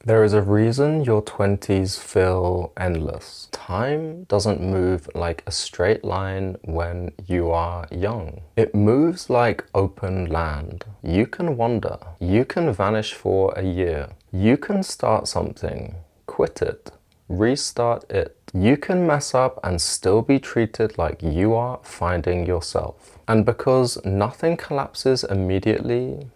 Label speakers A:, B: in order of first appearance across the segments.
A: There is a reason your 20s feel endless. Time doesn't move like a straight line when you are young. It moves like open land. You can wander. You can vanish for a year. You can start something, quit it, restart it. You can mess up and still be treated like you are finding yourself. And because nothing collapses immediately,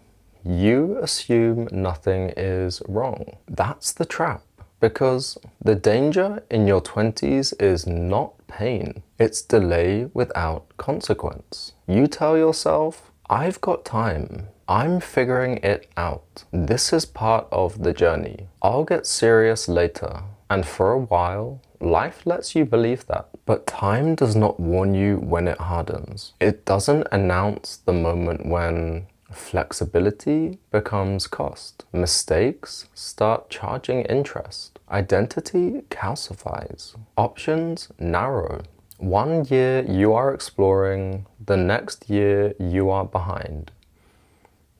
A: you assume nothing is wrong. That's the trap. Because the danger in your 20s is not pain. It's delay without consequence. You tell yourself, I've got time. I'm figuring it out. This is part of the journey. I'll get serious later. And for a while, life lets you believe that. But time does not warn you when it hardens. It doesn't announce the moment when flexibility becomes cost. Mistakes start charging interest. Identity calcifies. Options narrow. 1 year you are exploring, the next year you are behind.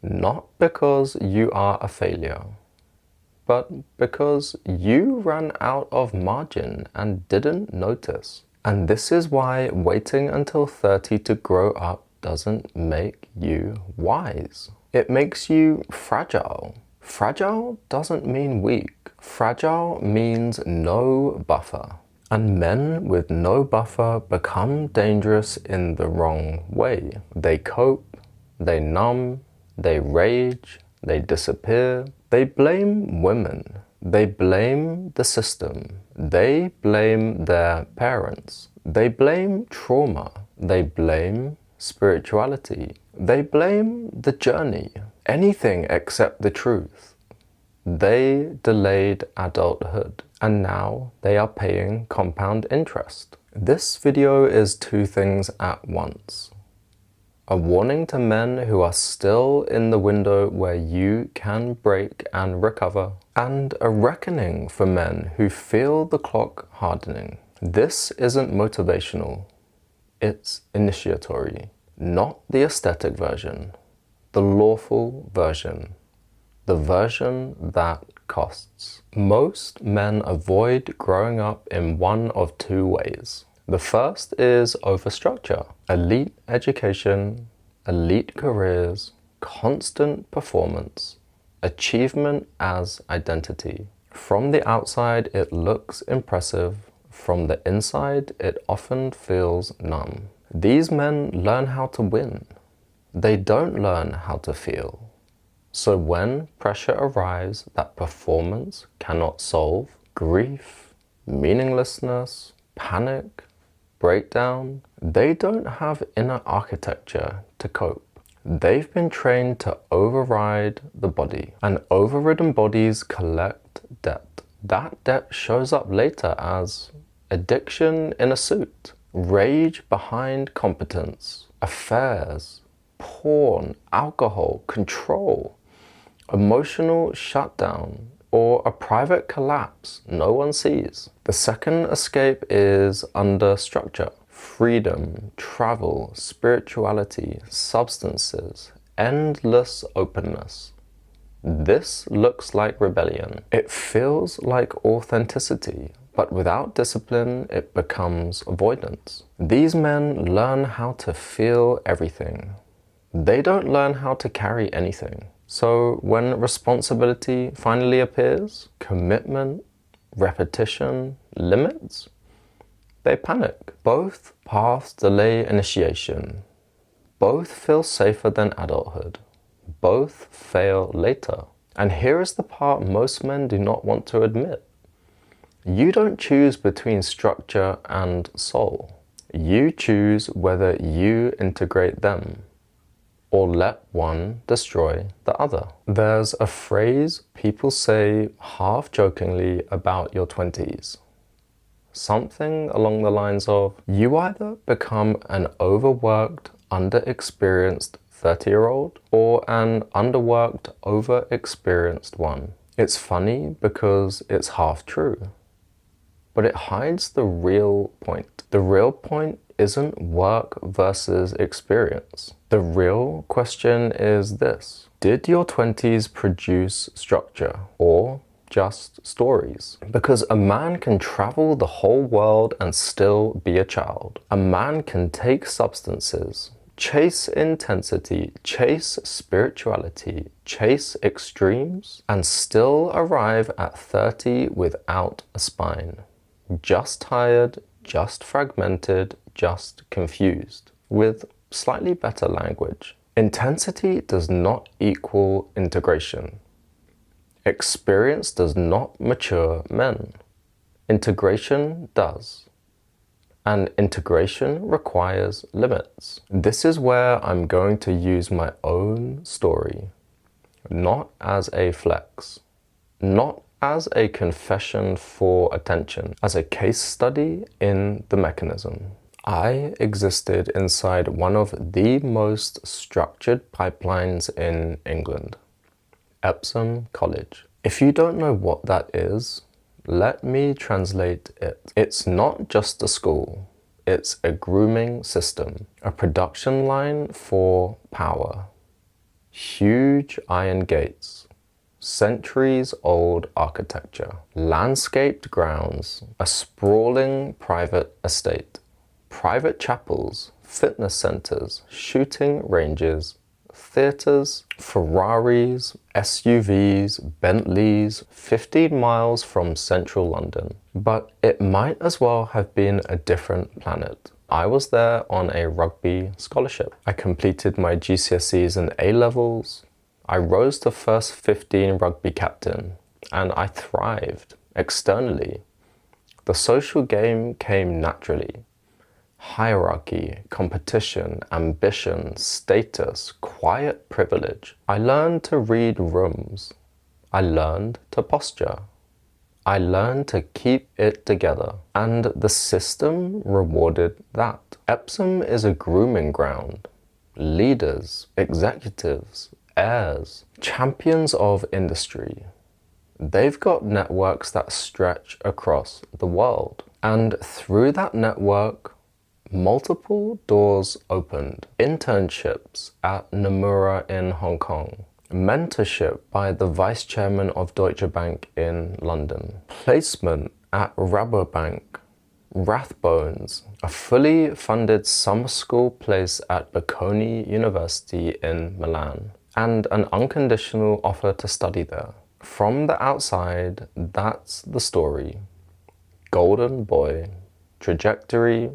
A: Not because you are a failure, but because you ran out of margin and didn't notice. And this is why waiting until 30 to grow up doesn't make you wise. It makes you fragile. Fragile doesn't mean weak. Fragile means no buffer. And men with no buffer become dangerous in the wrong way. They cope, they numb, they rage, they disappear. They blame women. They blame the system. They blame their parents. They blame trauma. They blame spirituality. They blame the journey. Anything except the truth. They delayed adulthood, and now they are paying compound interest. This video is two things at once. A warning to men who are still in the window where you can break and recover, and a reckoning for men who feel the clock hardening. This isn't motivational. It's initiatory. Not the aesthetic version, the lawful version, the version that costs. Most men avoid growing up in one of two ways. The first is overstructure. Elite education, elite careers, constant performance, achievement as identity. From the outside, it looks impressive. From the inside, it often feels numb. These men learn how to win. They don't learn how to feel. So when pressure arrives that performance cannot solve, grief, meaninglessness, panic, breakdown, they don't have inner architecture to cope. They've been trained to override the body, and overridden bodies collect debt. That debt shows up later as addiction in a suit, rage behind competence, affairs, porn, alcohol, control, emotional shutdown, or a private collapse no one sees. The second escape is under structure. Freedom, travel, spirituality, substances, endless openness. This looks like rebellion. It feels like authenticity, but without discipline, it becomes avoidance. These men learn how to feel everything. They don't learn how to carry anything. So when responsibility finally appears, commitment, repetition, limits, they panic. Both paths delay initiation. Both feel safer than adulthood. Both fail later. And here is the part most men do not want to admit. You don't choose between structure and soul. You choose whether you integrate them or let one destroy the other. There's a phrase people say half-jokingly about your 20s. Something along the lines of, you either become an overworked, underexperienced 30-year-old or an underworked, overexperienced one. It's funny because it's half true, but it hides the real point. The real point isn't work versus experience. The real question is this: did your 20s produce structure, or just stories. Because a man can travel the whole world and still be a child. A man can take substances, chase intensity, chase spirituality, chase extremes, and still arrive at 30 without a spine. Just tired, just fragmented, just confused, with slightly better language. Intensity does not equal integration. Experience does not mature men. Integration does. And integration requires limits. This is where I'm going to use my own story, not as a flex, not as a confession for attention, as a case study in the mechanism. I existed inside one of the most structured pipelines in England, Epsom College. If you don't know what that is, let me translate it. It's not just a school, it's a grooming system, a production line for power. Huge iron gates, centuries-old architecture, landscaped grounds, a sprawling private estate, private chapels, fitness centers, shooting ranges, theaters, Ferraris, SUVs, Bentleys, 15 miles from central London. But it might as well have been a different planet. I was there on a rugby scholarship. I completed my GCSEs and A-levels. I rose to first 15 rugby captain, and I thrived externally. The social game came naturally. Hierarchy, competition, ambition, status, quiet privilege. I learned to read rooms. I learned to posture. I learned to keep it together. And the system rewarded that. Epsom is a grooming ground. Leaders, executives, heirs, champions of industry. They've got networks that stretch across the world. And through that network, multiple doors opened. Internships at Nomura in Hong Kong. Mentorship by the vice chairman of Deutsche Bank in London. Placement at Rabobank. Rathbones. A fully funded summer school place at Bocconi University in Milan. And an unconditional offer to study there. From the outside, that's the story. Golden boy. Trajectory.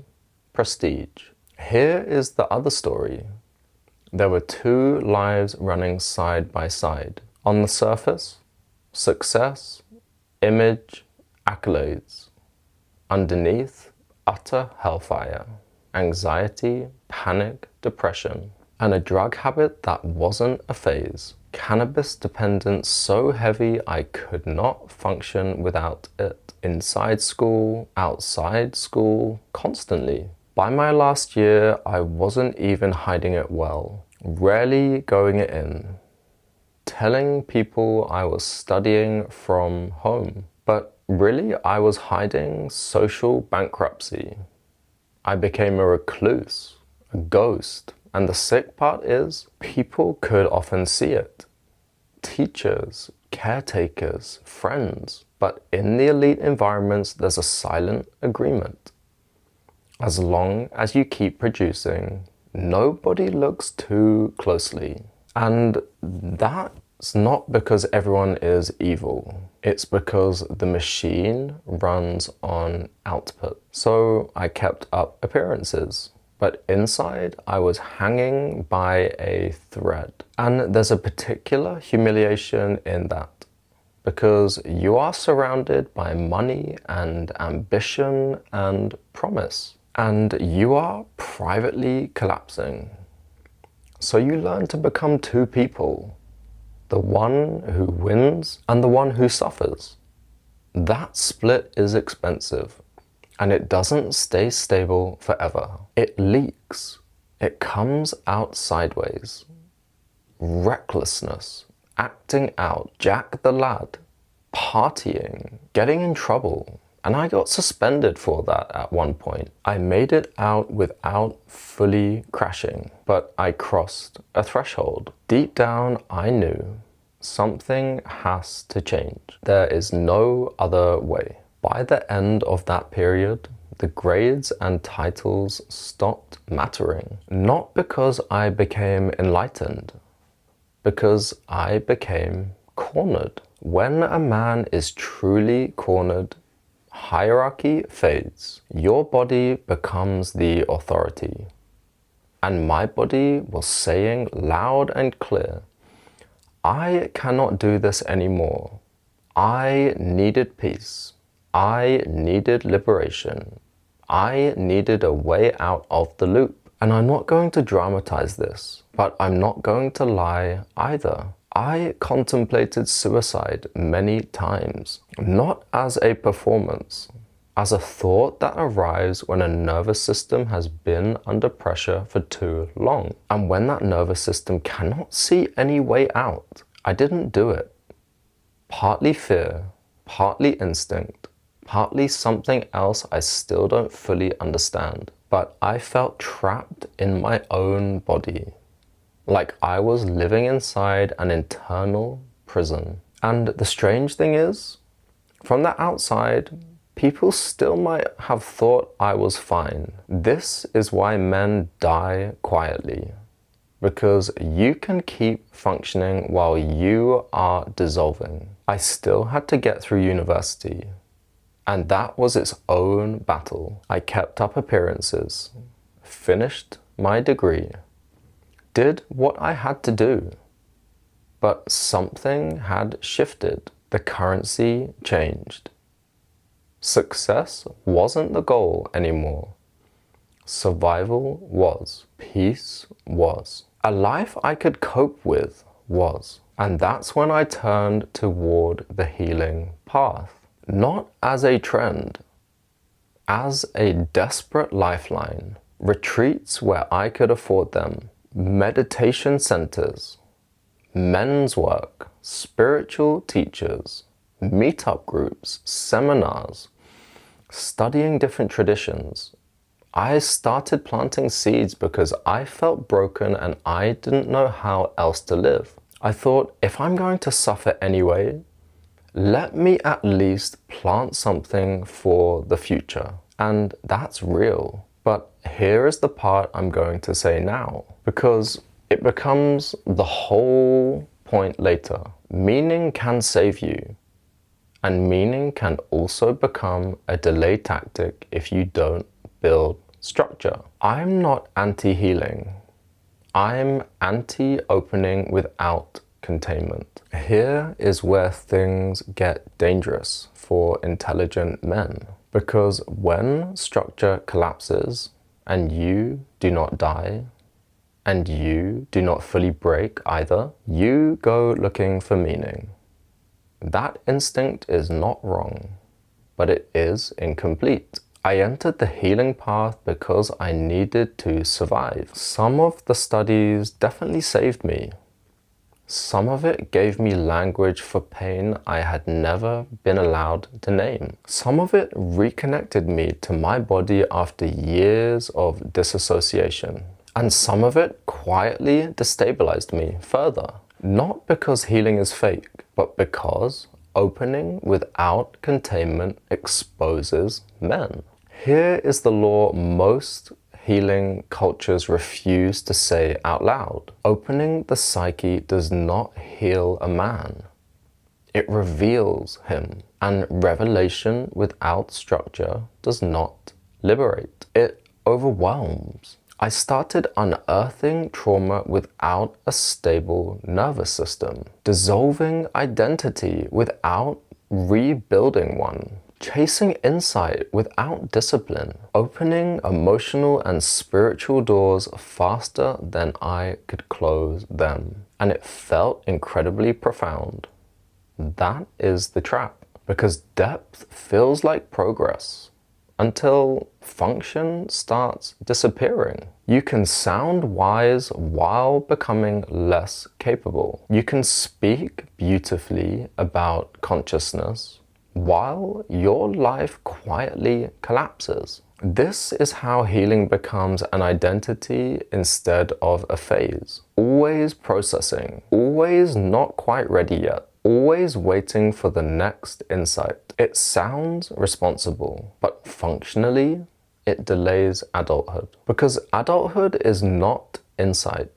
A: Prestige. Here is the other story. There were two lives running side by side. On the surface, success, image, accolades. Underneath, utter hellfire, anxiety, panic, depression, and a drug habit that wasn't a phase. Cannabis dependence so heavy I could not function without it. Inside school, outside school, constantly. By my last year, I wasn't even hiding it well, rarely going it in, telling people I was studying from home. But really, I was hiding social bankruptcy. I became a recluse, a ghost, and the sick part is, people could often see it. Teachers, caretakers, friends. But in the elite environments, there's a silent agreement. As long as you keep producing, nobody looks too closely. And that's not because everyone is evil. It's because the machine runs on output. So I kept up appearances. But inside, I was hanging by a thread. And there's a particular humiliation in that. Because you are surrounded by money and ambition and promise. And you are privately collapsing. So you learn to become two people. The one who wins and the one who suffers. That split is expensive. And it doesn't stay stable forever. It leaks. It comes out sideways. Recklessness. Acting out. Jack the lad. Partying. Getting in trouble. And I got suspended for that at one point. I made it out without fully crashing, but I crossed a threshold. Deep down, I knew Something has to change. There is no other way. By the end of that period, the grades and titles stopped mattering. Not because I became enlightened, because I became cornered. When a man is truly cornered, hierarchy fades. Your body becomes the authority. And my body was saying loud and clear, I cannot do this anymore. I needed peace. I needed liberation. I needed a way out of the loop. And I'm not going to dramatize this, but I'm not going to lie either. I contemplated suicide many times, not as a performance, as a thought that arrives when a nervous system has been under pressure for too long. And when that nervous system cannot see any way out, I didn't do it. Partly fear, partly instinct, partly something else I still don't fully understand. But I felt trapped in my own body, like I was living inside an internal prison. And the strange thing is, from the outside, people still might have thought I was fine. This is why men die quietly, because you can keep functioning while you are dissolving. I still had to get through university, and that was its own battle. I kept up appearances, finished my degree, did what I had to do, but something had shifted. The currency changed. Success wasn't the goal anymore. Survival was. Peace was. A life I could cope with was. And that's when I turned toward the healing path. Not as a trend, as a desperate lifeline. Retreats where I could afford them. Meditation centers. Men's work. Spiritual teachers. Meetup groups, seminars, studying different traditions. I started planting seeds because I felt broken and I didn't know how else to live. I thought, if I'm going to suffer anyway, let me at least plant something for the future. And that's real. But here is the part I'm going to say now, because it becomes the whole point later. Meaning can save you. And meaning can also become a delay tactic if you don't build structure. I'm not anti-healing. I'm anti-opening without containment. Here is where things get dangerous for intelligent men. Because when structure collapses and you do not die, and you do not fully break either, you go looking for meaning. That instinct is not wrong, but it is incomplete. I entered the healing path because I needed to survive. Some of the studies definitely saved me. Some of it gave me language for pain I had never been allowed to name. Some of it reconnected me to my body after years of disassociation. And some of it quietly destabilized me further. Not because healing is fake, but because opening without containment exposes men. Here is the law most healing cultures refuse to say out loud. Opening the psyche does not heal a man. It reveals him. And revelation without structure does not liberate. It overwhelms. I started unearthing trauma without a stable nervous system, dissolving identity without rebuilding one, chasing insight without discipline, opening emotional and spiritual doors faster than I could close them. And it felt incredibly profound. That is the trap, because depth feels like progress. Until function starts disappearing. You can sound wise while becoming less capable. You can speak beautifully about consciousness while your life quietly collapses. This is how healing becomes an identity instead of a phase. Always processing, always not quite ready yet, always waiting for the next insight. It sounds responsible, but functionally, it delays adulthood. Because adulthood is not insight,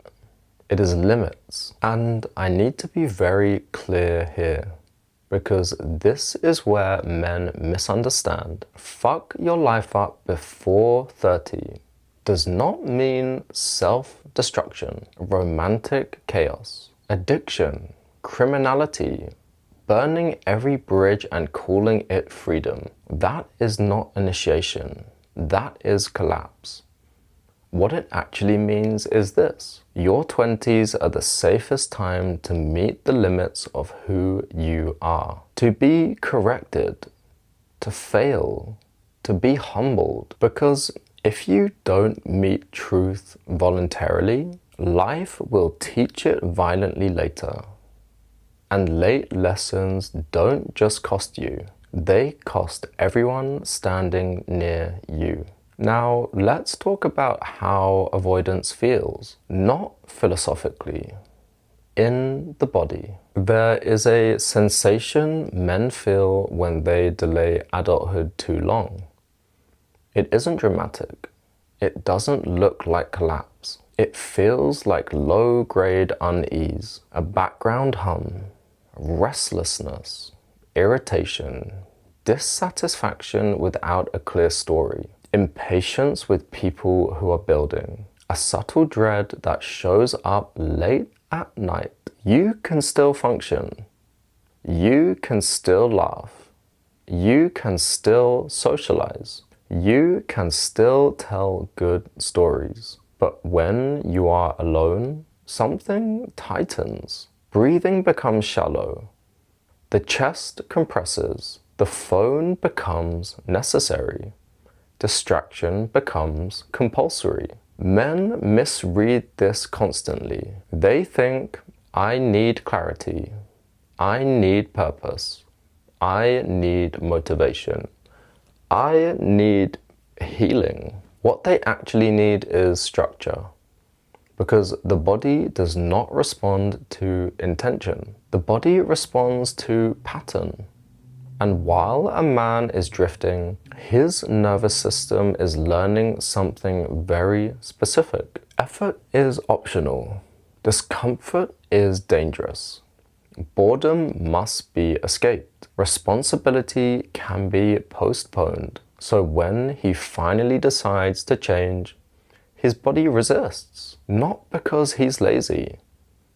A: it is limits. And I need to be very clear here, because this is where men misunderstand. Fuck your life up before 30 does not mean self-destruction, romantic chaos, addiction, criminality, burning every bridge and calling it freedom. That is not initiation. That is collapse. What it actually means is this: your 20s are the safest time to meet the limits of who you are, to be corrected, to fail, to be humbled. Because if you don't meet truth voluntarily, life will teach it violently later. And late lessons don't just cost you, they cost everyone standing near you. Now, let's talk about how avoidance feels, not philosophically, in the body. There is a sensation men feel when they delay adulthood too long. It isn't dramatic. It doesn't look like collapse. It feels like low-grade unease, a background hum, restlessness, irritation, dissatisfaction without a clear story, impatience with people who are building, a subtle dread that shows up late at night. You can still function. You can still laugh. You can still socialize. You can still tell good stories. But when you are alone, something tightens. Breathing becomes shallow. The chest compresses. The phone becomes necessary. Distraction becomes compulsory. Men misread this constantly. They think, I need clarity. I need purpose. I need motivation. I need healing. What they actually need is structure. Because the body does not respond to intention. The body responds to pattern. And while a man is drifting, his nervous system is learning something very specific. Effort is optional. Discomfort is dangerous. Boredom must be escaped. Responsibility can be postponed. So when he finally decides to change, his body resists. Not because he's lazy,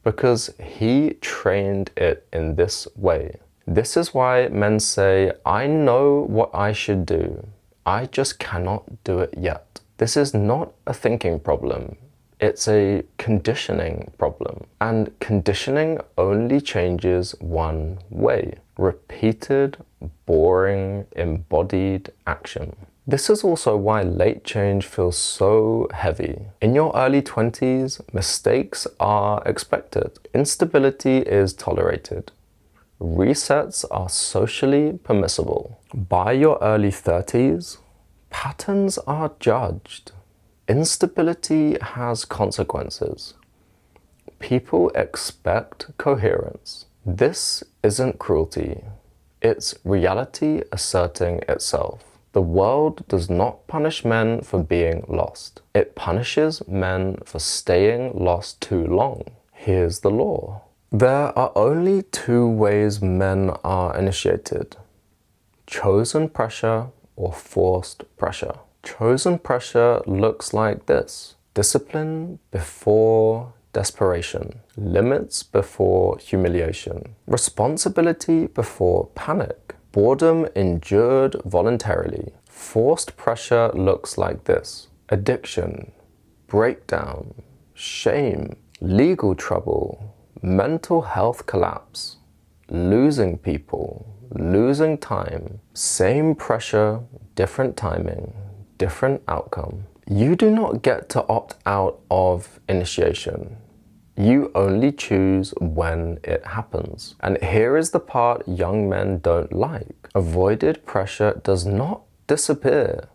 A: because he trained it in this way. This is why men say, I know what I should do. I just cannot do it yet. This is not a thinking problem. It's a conditioning problem. And conditioning only changes one way: repeated, boring, embodied action. This is also why late change feels so heavy. In your early 20s, mistakes are expected. Instability is tolerated. Resets are socially permissible. By your early 30s, patterns are judged. Instability has consequences. People expect coherence. This isn't cruelty. It's reality asserting itself. The world does not punish men for being lost. It punishes men for staying lost too long. Here's the law. There are only two ways men are initiated: chosen pressure or forced pressure. Chosen pressure looks like this: discipline before desperation, limits before humiliation, responsibility before panic, boredom endured voluntarily. Forced pressure looks like this: addiction, breakdown, shame, legal trouble, mental health collapse, losing people, losing time, same pressure, different timing, different outcome. You do not get to opt out of initiation. You only choose when it happens. And here is the part young men don't like. Avoided pressure does not disappear.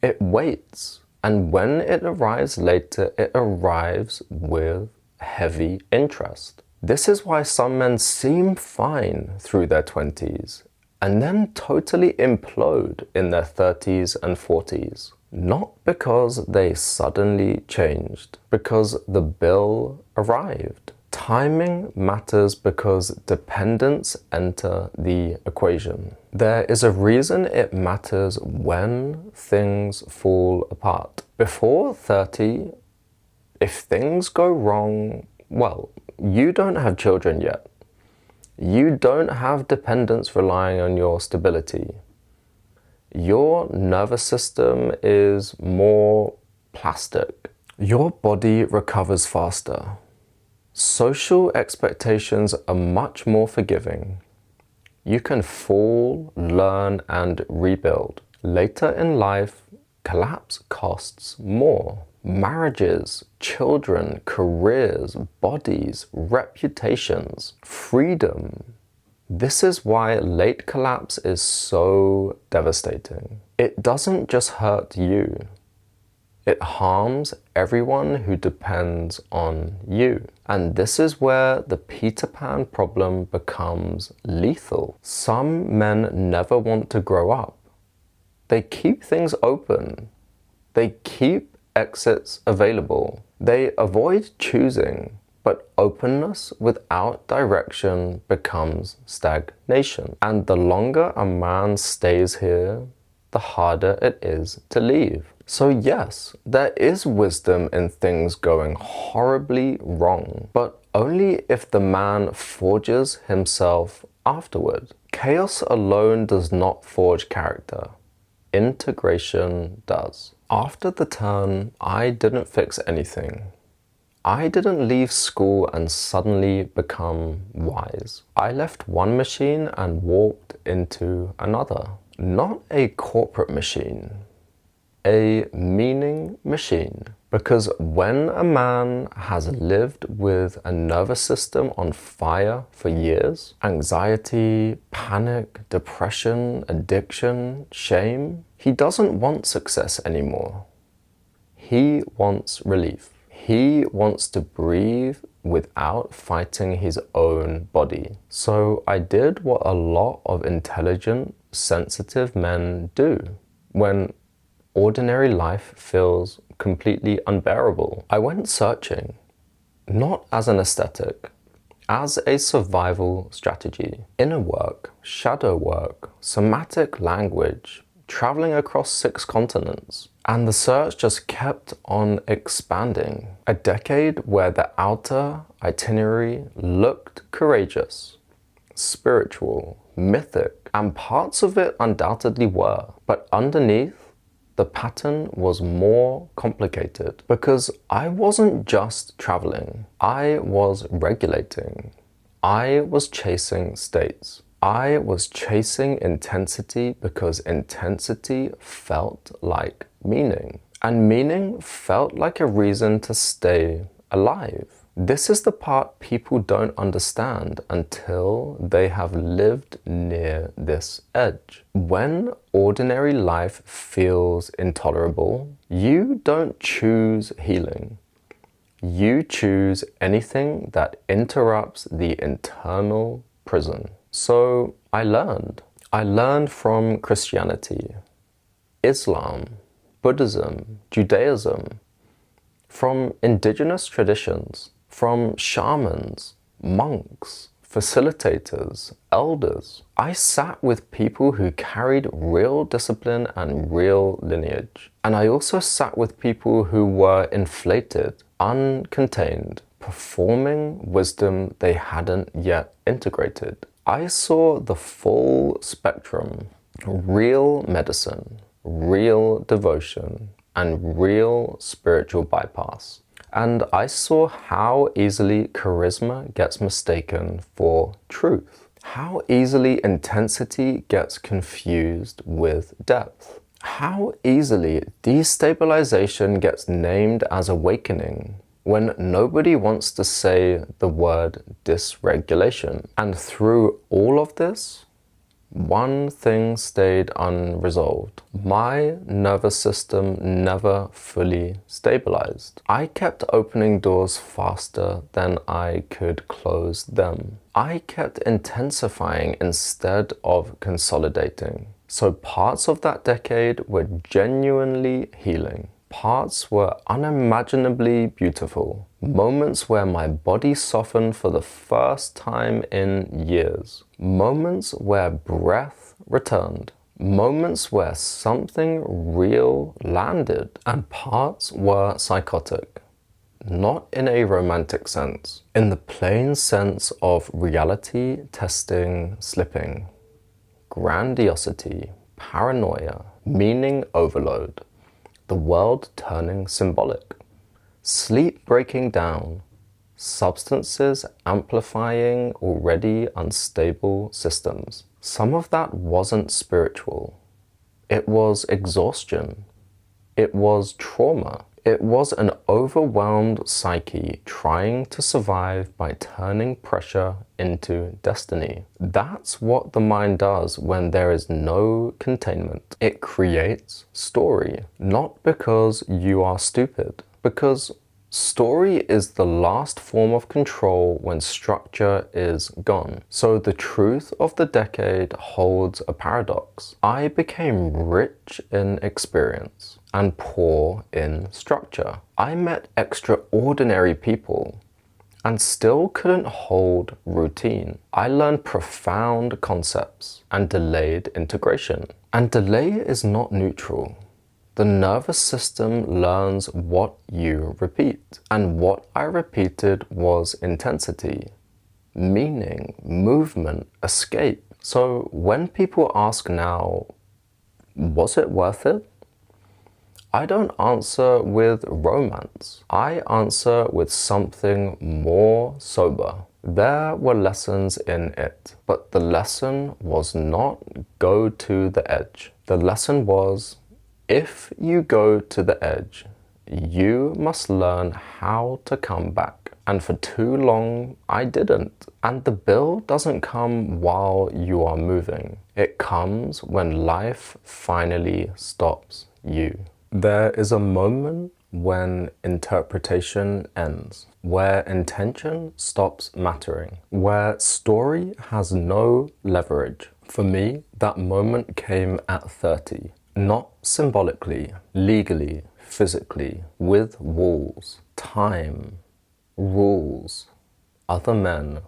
A: It waits. And when it arrives later, it arrives with heavy interest. This is why some men seem fine through their 20s and then totally implode in their 30s and 40s. Not because they suddenly changed, because the bill arrived. Timing matters because dependents enter the equation. There is a reason it matters when things fall apart. Before 30, if things go wrong, well, you don't have children yet. You don't have dependents relying on your stability. Your nervous system is more plastic. Your body recovers faster. Social expectations are much more forgiving. You can fall, learn, and rebuild. Later in life, collapse costs more. Marriages, children, careers, bodies, reputations, freedom. This is why late collapse is so devastating. It doesn't just hurt you. It harms everyone who depends on you. And this is where the Peter Pan problem becomes lethal. Some men never want to grow up. They keep things open. They keep exits available. They avoid choosing. But openness without direction becomes stagnation. And the longer a man stays here, the harder it is to leave. So yes, there is wisdom in things going horribly wrong, but only if the man forges himself afterward. Chaos alone does not forge character. Integration does. After the turn, I didn't fix anything. I didn't leave school and suddenly become wise. I left one machine and walked into another. Not a corporate machine, a meaning machine. Because when a man has lived with a nervous system on fire for years, anxiety, panic, depression, addiction, shame, he doesn't want success anymore. He wants relief. He wants to breathe without fighting his own body. So I did what a lot of intelligent, sensitive men do when ordinary life feels completely unbearable. I went searching, not as an aesthetic, as a survival strategy. Inner work, shadow work, somatic language, traveling across 6 continents. And the search just kept on expanding. A decade where the outer itinerary looked courageous, spiritual, mythic, and parts of it undoubtedly were. But underneath, the pattern was more complicated because I wasn't just traveling. I was regulating. I was chasing states. I was chasing intensity because intensity felt like meaning. And meaning felt like a reason to stay alive. This is the part people don't understand until they have lived near this edge. When ordinary life feels intolerable, you don't choose healing. You choose anything that interrupts the internal prison. So I learned. I learned from Christianity, Islam, Buddhism, Judaism, from indigenous traditions, from shamans, monks, facilitators, elders. I sat with people who carried real discipline and real lineage. And I also sat with people who were inflated, uncontained, performing wisdom they hadn't yet integrated. I saw the full spectrum, real medicine, real devotion, and real spiritual bypass. And I saw how easily charisma gets mistaken for truth. How easily intensity gets confused with depth. How easily destabilization gets named as awakening when nobody wants to say the word dysregulation. And through all of this, one thing stayed unresolved. My nervous system never fully stabilized. I kept opening doors faster than I could close them. I kept intensifying instead of consolidating. So parts of that decade were genuinely healing. Parts were unimaginably beautiful. Moments where my body softened for the first time in years. Moments where breath returned. Moments where something real landed. And parts were psychotic. Not in a romantic sense. In the plain sense of reality testing slipping. Grandiosity, paranoia, meaning overload. The world turning symbolic, sleep breaking down, substances amplifying already unstable systems. Some of that wasn't spiritual. It was exhaustion. It was trauma. It was an overwhelmed psyche trying to survive by turning pressure into destiny. That's what the mind does when there is no containment. It creates story, not because you are stupid, because story is the last form of control when structure is gone. So the truth of the decade holds a paradox. I became rich in experience and poor in structure. I met extraordinary people and still couldn't hold routine. I learned profound concepts and delayed integration. And delay is not neutral. The nervous system learns what you repeat. And what I repeated was intensity, meaning, movement, escape. So when people ask now, was it worth it? I don't answer with romance. I answer with something more sober. There were lessons in it, but the lesson was not go to the edge. The lesson was, if you go to the edge, you must learn how to come back. And for too long, I didn't. And the bill doesn't come while you are moving. It comes when life finally stops you. There is a moment when interpretation ends, where intention stops mattering, where story has no leverage. For me, that moment came at 30. Not symbolically, legally, physically, with walls, time, rules, other men,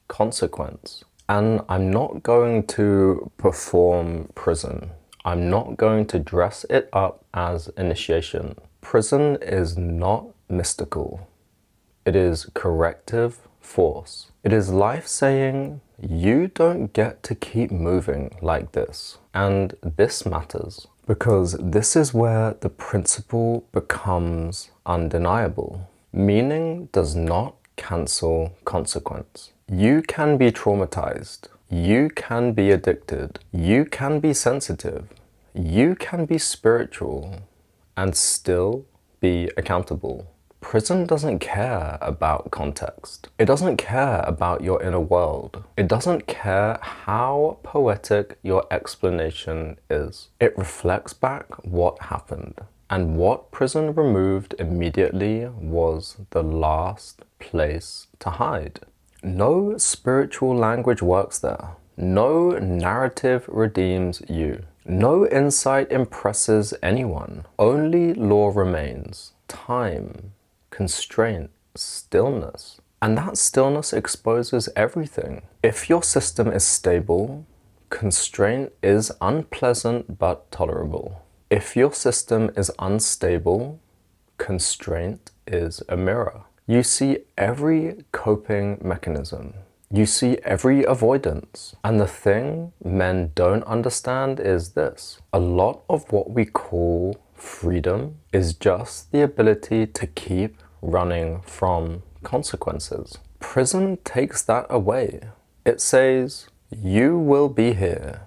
A: consequence. And I'm not going to perform prison. I'm not going to dress it up as initiation. Prison is not mystical. It is corrective force. It is life saying, you don't get to keep moving like this. And this matters because this is where the principle becomes undeniable. Meaning does not cancel consequence. You can be traumatized. You can be addicted. You can be sensitive. You can be spiritual and still be accountable. Prison doesn't care about context. It doesn't care about your inner world. It doesn't care how poetic your explanation is. It reflects back what happened. And what prison removed immediately was the last place to hide. No spiritual language works there. No narrative redeems you. No insight impresses anyone. Only law remains. Time, constraint, stillness. And that stillness exposes everything. If your system is stable, constraint is unpleasant but tolerable. If your system is unstable, constraint is a mirror. You see every coping mechanism. You see every avoidance. And the thing men don't understand is this. A lot of what we call freedom is just the ability to keep running from consequences. Prison takes that away. It says, you will be here.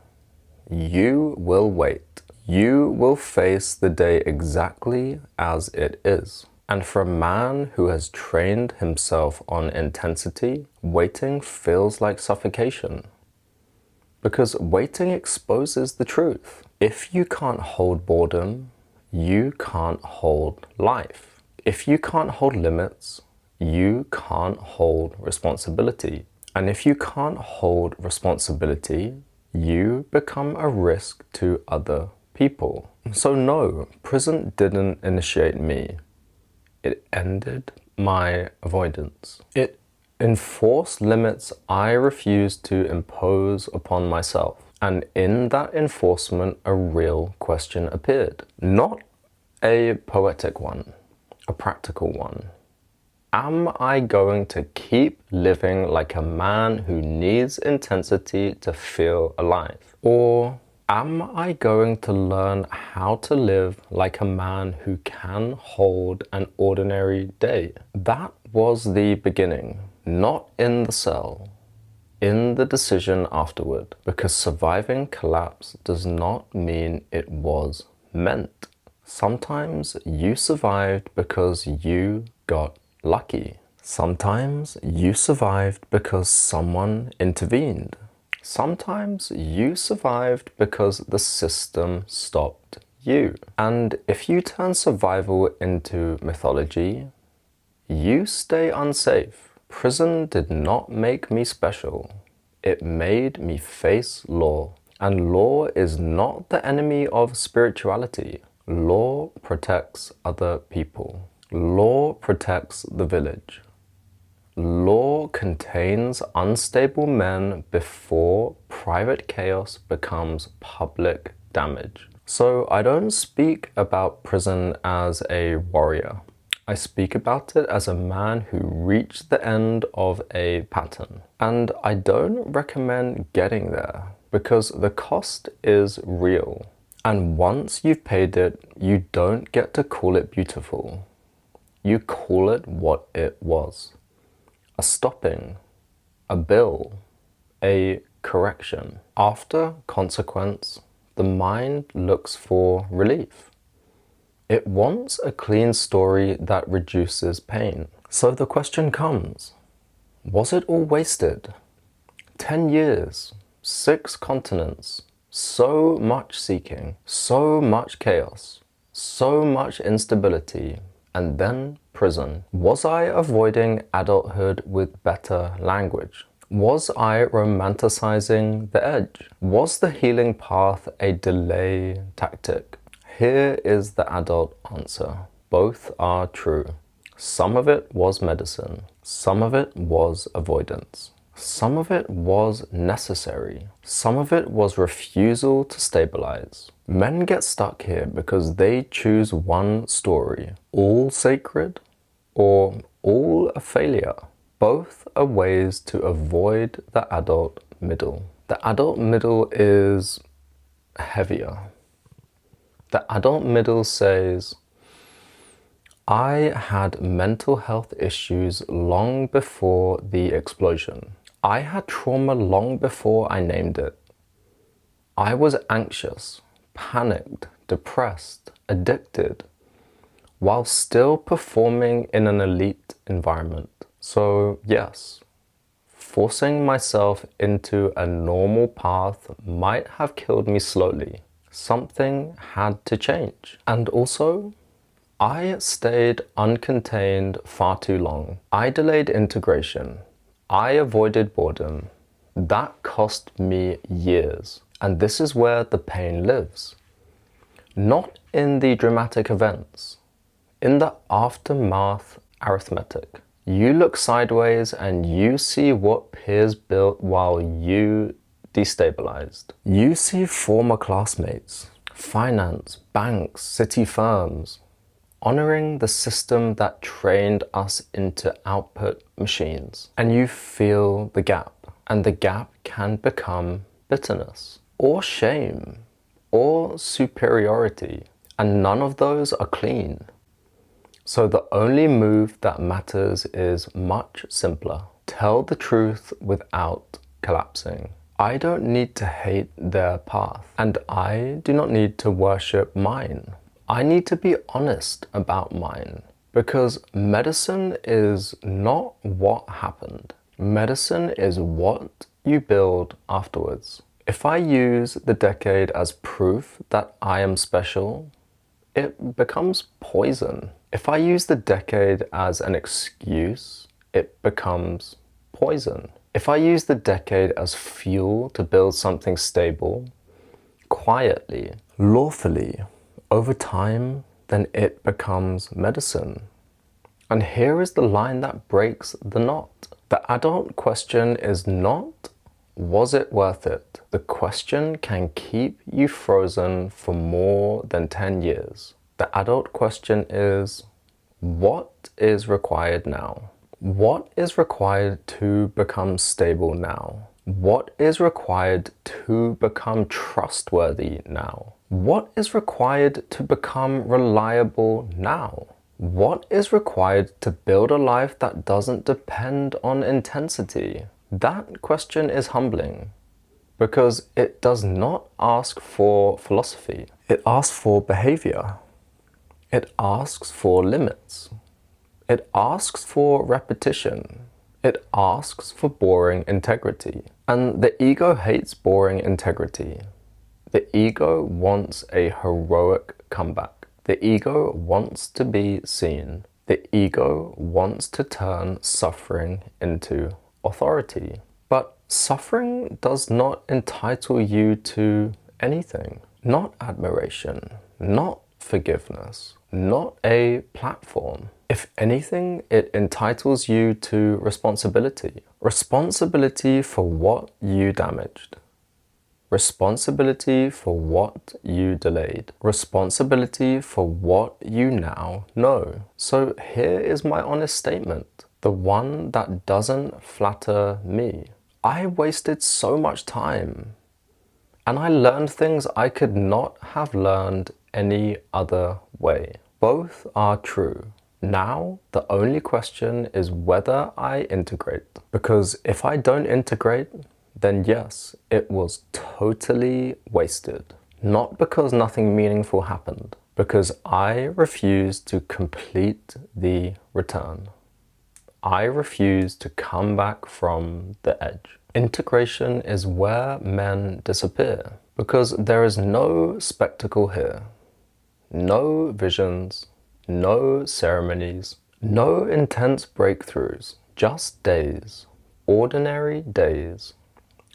A: You will wait. You will face the day exactly as it is. And for a man who has trained himself on intensity, waiting feels like suffocation. Because waiting exposes the truth. If you can't hold boredom, you can't hold life. If you can't hold limits, you can't hold responsibility. And if you can't hold responsibility, you become a risk to other people. So no, prison didn't initiate me. It ended my avoidance. It enforced limits I refused to impose upon myself. And in that enforcement, a real question appeared. Not a poetic one, a practical one. Am I going to keep living like a man who needs intensity to feel alive? Or am I going to learn how to live like a man who can hold an ordinary day? That was the beginning, not in the cell, in the decision afterward, because surviving collapse does not mean it was meant. Sometimes you survived because you got lucky. Sometimes you survived because someone intervened. Sometimes you survived because the system stopped you. And if you turn survival into mythology, you stay unsafe. Prison did not make me special. It made me face law. And law is not the enemy of spirituality. Law protects other people. Law protects the village. Law contains unstable men before private chaos becomes public damage. So I don't speak about prison as a warrior. I speak about it as a man who reached the end of a pattern. And I don't recommend getting there because the cost is real. And once you've paid it, you don't get to call it beautiful. You call it what it was. A stopping, a bill, a correction. After consequence, the mind looks for relief. It wants a clean story that reduces pain. So the question comes, was it all wasted? 10 years, 6 continents, so much seeking, so much chaos, so much instability, and then prison. Was I avoiding adulthood with better language? Was I romanticizing the edge? Was the healing path a delay tactic? Here is the adult answer. Both are true. Some of it was medicine. Some of it was avoidance. Some of it was necessary. Some of it was refusal to stabilize. Men get stuck here because they choose one story, all sacred or all a failure. Both are ways to avoid the adult middle. The adult middle is heavier. The adult middle says, I had mental health issues long before the explosion. I had trauma long before I named it. I was anxious, panicked, depressed, addicted, while still performing in an elite environment. So yes, forcing myself into a normal path might have killed me slowly. Something had to change. And also, I stayed uncontained far too long. I delayed integration. I avoided boredom. That cost me years. And this is where the pain lives. Not in the dramatic events, in the aftermath arithmetic. You look sideways and you see what peers built while you destabilized. You see former classmates, finance, banks, city firms, honoring the system that trained us into output machines. And you feel the gap. And the gap can become bitterness, or shame, or superiority. And none of those are clean. So the only move that matters is much simpler. Tell the truth without collapsing. I don't need to hate their path, and I do not need to worship mine. I need to be honest about mine. Because medicine is not what happened. Medicine is what you build afterwards. If I use the decade as proof that I am special, it becomes poison. If I use the decade as an excuse, it becomes poison. If I use the decade as fuel to build something stable, quietly, lawfully, over time, then it becomes medicine. And here is the line that breaks the knot. The adult question is not, was it worth it? The question can keep you frozen for more than 10 years. The adult question is, what is required now? What is required to become stable now? What is required to become trustworthy now? What is required to become reliable now? What is required to build a life that doesn't depend on intensity? That question is humbling because it does not ask for philosophy. It asks for behavior. It asks for limits. It asks for repetition. It asks for boring integrity. And the ego hates boring integrity. The ego wants a heroic comeback. The ego wants to be seen. The ego wants to turn suffering into authority. But suffering does not entitle you to anything. Not admiration, not forgiveness, not a platform. If anything, it entitles you to responsibility. Responsibility for what you damaged. Responsibility for what you delayed. Responsibility for what you now know. So here is my honest statement, the one that doesn't flatter me. I wasted so much time, and I learned things I could not have learned any other way. Both are true. Now, the only question is whether I integrate. Because if I don't integrate, then yes, it was totally wasted. Not because nothing meaningful happened, because I refused to complete the return. I refuse to come back from the edge. Integration is where men disappear, because there is no spectacle here. No visions, no ceremonies, no intense breakthroughs, just days, ordinary days.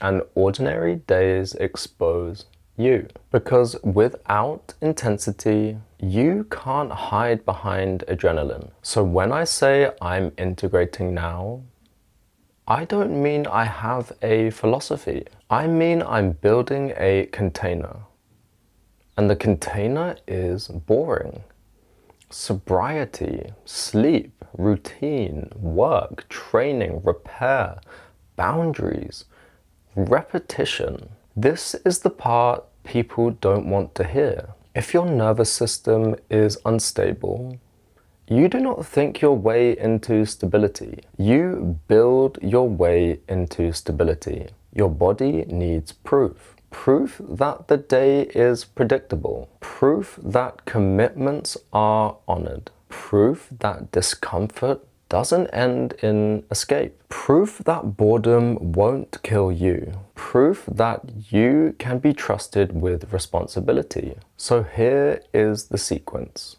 A: And ordinary days expose you. Because without intensity, you can't hide behind adrenaline. So when I say I'm integrating now, I don't mean I have a philosophy. I mean I'm building a container. And the container is boring. Sobriety, sleep, routine, work, training, repair, boundaries, repetition. This is the part people don't want to hear. If your nervous system is unstable, you do not think your way into stability. You build your way into stability. Your body needs proof. Proof that the day is predictable. Proof that commitments are honored. Proof that discomfort doesn't end in escape. Proof that boredom won't kill you. Proof that you can be trusted with responsibility. So here is the sequence.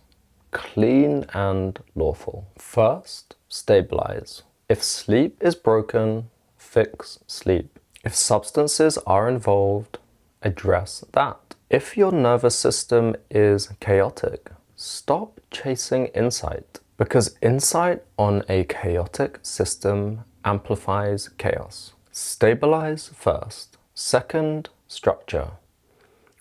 A: Clean and lawful. First, stabilize. If sleep is broken, fix sleep. If substances are involved, address that. If your nervous system is chaotic, stop chasing insight. Because insight on a chaotic system amplifies chaos. Stabilize first. Second, structure.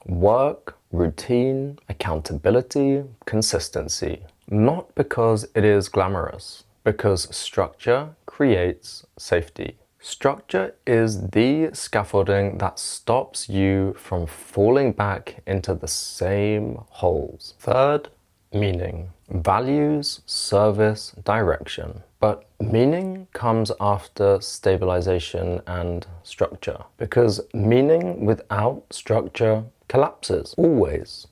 A: Work, routine, accountability, consistency. Not because it is glamorous, because structure creates safety. Structure is the scaffolding that stops you from falling back into the same holes. Third, meaning. Values, service, direction. But meaning comes after stabilization and structure, because meaning without structure collapses, always.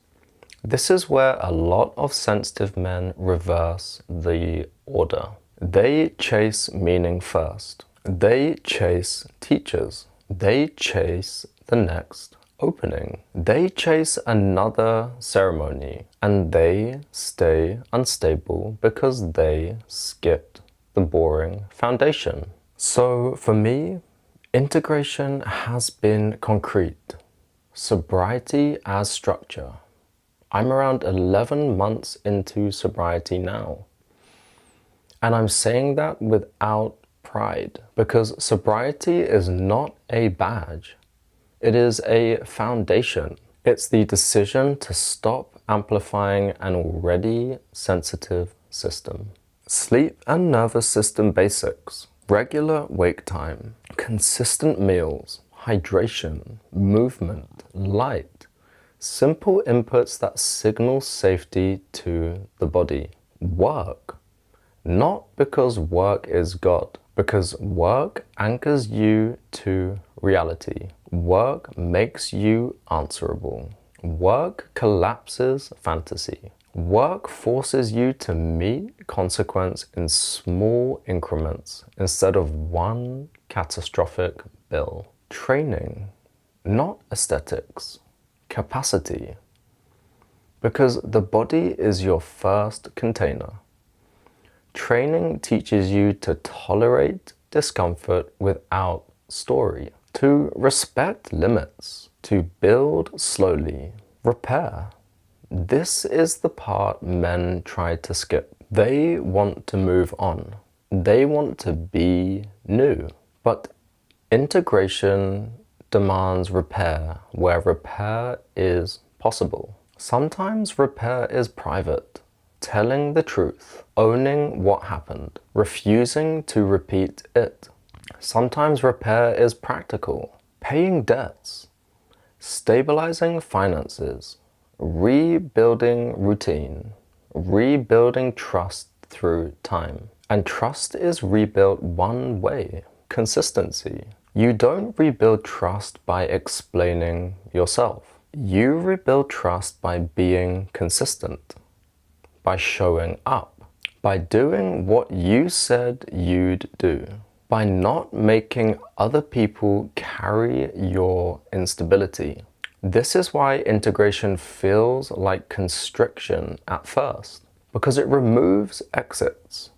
A: This is where a lot of sensitive men reverse the order. They chase meaning first. They chase teachers. They chase the next opening. They chase another ceremony, and they stay unstable because they skipped the boring foundation. So for me, integration has been concrete. Sobriety as structure. I'm around 11 months into sobriety now. And I'm saying that without pride, because sobriety is not a badge. It is a foundation. It's the decision to stop amplifying an already sensitive system. Sleep and nervous system basics. Regular wake time, consistent meals, hydration, movement, light. Simple inputs that signal safety to the body. Work. Not because work is God, because work anchors you to reality. Work makes you answerable. Work collapses fantasy. Work forces you to meet consequence in small increments instead of one catastrophic bill. Training, not aesthetics. Capacity. Because the body is your first container. Training teaches you to tolerate discomfort without story, to respect limits, to build slowly, repair. This is the part men try to skip. They want to move on. They want to be new. But integration demands repair where repair is possible. Sometimes repair is private. Telling the truth, owning what happened, refusing to repeat it. Sometimes repair is practical, paying debts, stabilizing finances, rebuilding routine, rebuilding trust through time. And trust is rebuilt one way, consistency. You don't rebuild trust by explaining yourself. You rebuild trust by being consistent. By showing up, by doing what you said you'd do, by not making other people carry your instability. This is why integration feels like constriction at first, because it removes exits.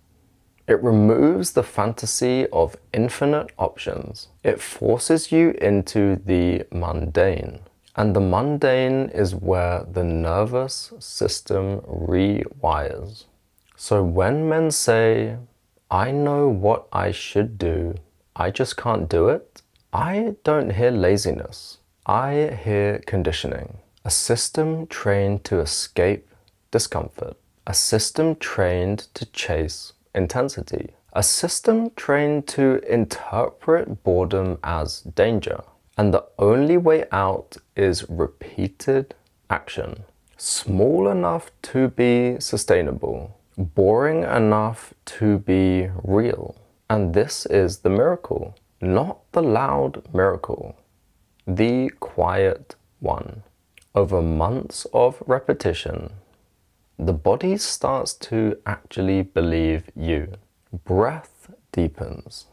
A: It removes the fantasy of infinite options. It forces you into the mundane. And the mundane is where the nervous system rewires. So when men say, I know what I should do, I just can't do it, I don't hear laziness. I hear conditioning. A system trained to escape discomfort. A system trained to chase intensity. A system trained to interpret boredom as danger. And the only way out is repeated action. Small enough to be sustainable. Boring enough to be real. And this is the miracle. Not the loud miracle. The quiet one. Over months of repetition, the body starts to actually believe you. Breath deepens.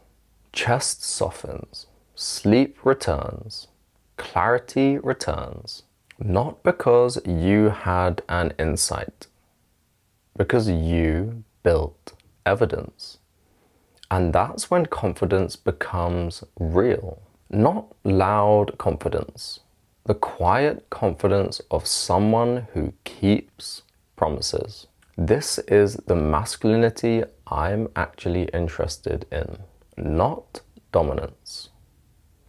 A: Chest softens. Sleep returns, clarity returns, not because you had an insight, because you built evidence. And that's when confidence becomes real, not loud confidence, the quiet confidence of someone who keeps promises. This is the masculinity I'm actually interested in, not dominance.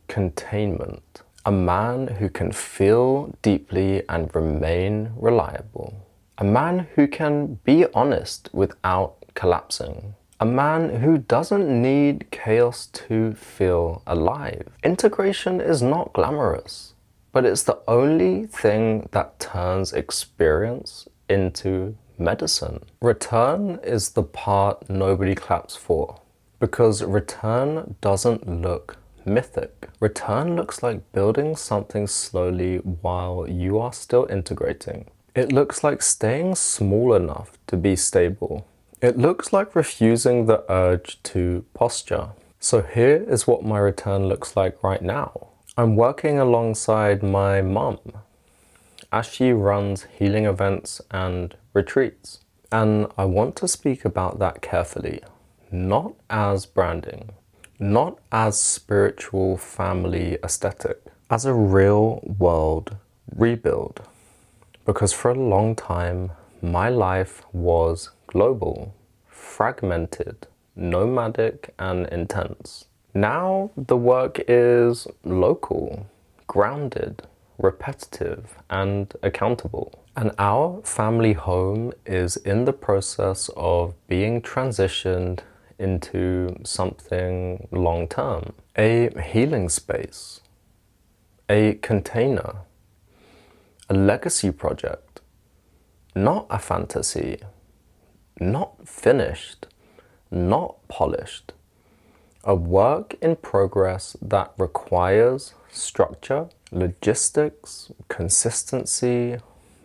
A: Containment. A man who can feel deeply and remain reliable. A man who can be honest without collapsing. A man who doesn't need chaos to feel alive. Integration is not glamorous, but it's the only thing that turns experience into medicine. Return is the part nobody claps for, because return doesn't look mythic. Return looks like building something slowly while you are still integrating. It looks like staying small enough to be stable. It looks like refusing the urge to posture. So here is what my return looks like right now. I'm working alongside my mum as she runs healing events and retreats. And I want to speak about that carefully, not as branding, not as spiritual family aesthetic, as a real world rebuild. Because for a long time, my life was global, fragmented, nomadic, and intense. Now the work is local, grounded, repetitive, and accountable. And our family home is in the process of being transitioned into something long-term. A healing space, a container, a legacy project, not a fantasy, not finished, not polished. A work in progress that requires structure, logistics, consistency,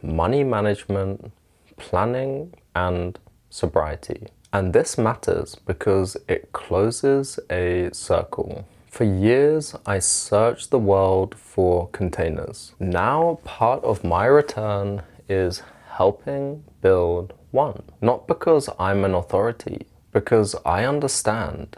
A: money management, planning, and sobriety. And this matters because it closes a circle. For years, I searched the world for containers. Now, part of my return is helping build one. Not because I'm an authority, because I understand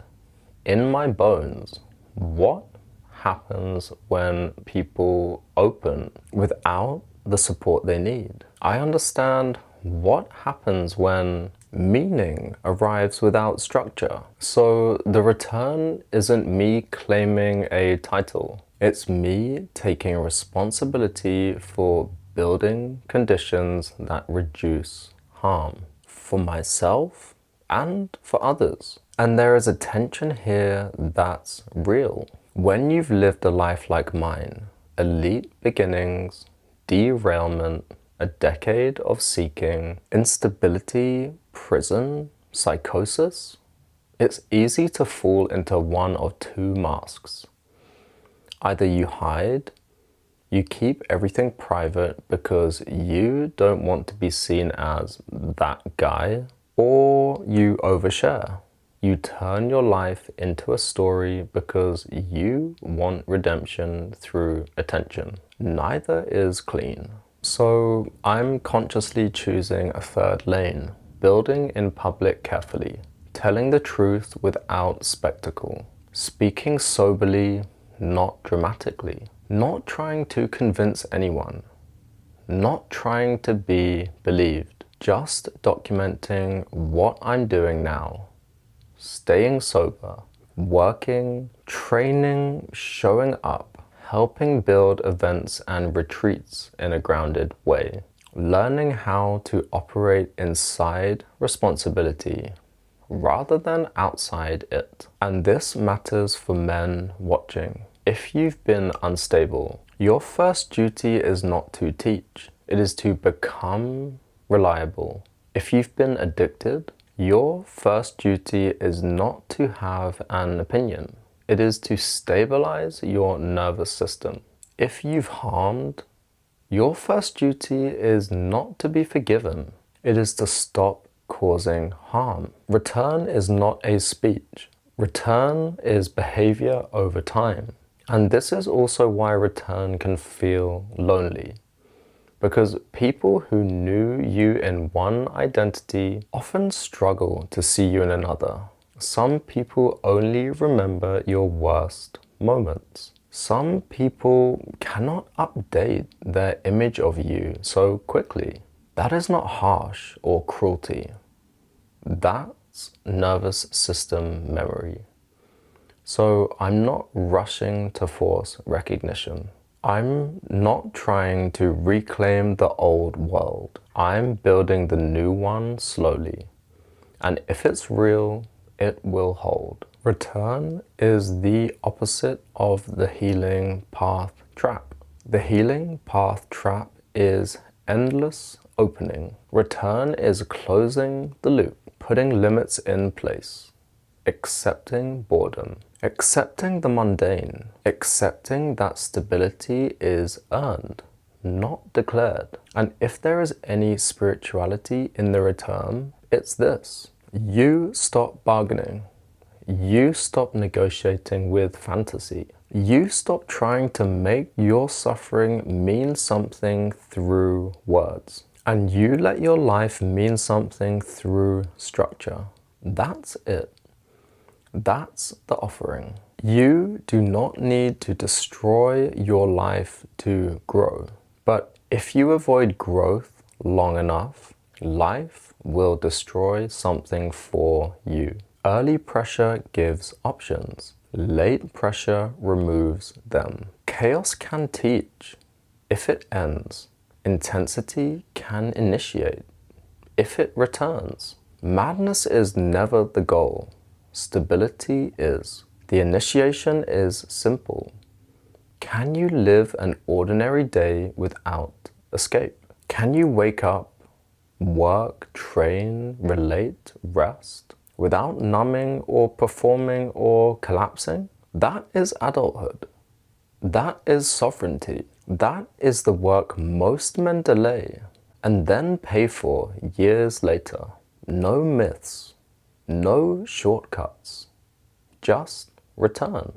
A: in my bones what happens when people open without the support they need. I understand what happens when meaning arrives without structure. So the return isn't me claiming a title. It's me taking responsibility for building conditions that reduce harm for myself and for others. And there is a tension here that's real. When you've lived a life like mine, elite beginnings, derailment, a decade of seeking, instability, prison, psychosis, it's easy to fall into one of two masks. Either you hide, you keep everything private because you don't want to be seen as that guy, or you overshare. You turn your life into a story because you want redemption through attention. Neither is clean. So I'm consciously choosing a third lane, building in public carefully, telling the truth without spectacle, speaking soberly, not dramatically, not trying to convince anyone, not trying to be believed, just documenting what I'm doing now. Staying sober, working, training, showing up, helping build events and retreats in a grounded way, learning how to operate inside responsibility rather than outside it. And this matters for men watching. If you've been unstable, your first duty is not to teach, it is to become reliable. If you've been addicted, your first duty is not to have an opinion. It is to stabilize your nervous system. If you've harmed, your first duty is not to be forgiven. It is to stop causing harm. Return is not a speech. Return is behavior over time. And this is also why return can feel lonely. Because people who knew you in one identity often struggle to see you in another. Some people only remember your worst moments. Some people cannot update their image of you so quickly. That is not harsh or cruelty. That's nervous system memory. So I'm not rushing to force recognition. I'm not trying to reclaim the old world. I'm building the new one slowly. And if it's real, it will hold. Return is the opposite of the healing path trap. The healing path trap is endless opening. Return is closing the loop, putting limits in place, accepting boredom, accepting the mundane, accepting that stability is earned, not declared. And if there is any spirituality in the return, it's this. You stop bargaining. You stop negotiating with fantasy. You stop trying to make your suffering mean something through words. And you let your life mean something through structure. That's it. That's the offering. You do not need to destroy your life to grow. But if you avoid growth long enough, life will destroy something for you. Early pressure gives options. Late pressure removes them. Chaos can teach if it ends. Intensity can initiate if it returns. Madness is never the goal. Stability is. The initiation is simple. Can you live an ordinary day without escape? Can you wake up, work, train, relate, rest without numbing or performing or collapsing? That is adulthood. That is sovereignty. That is the work most men delay and then pay for years later. No myths, no shortcuts, just return.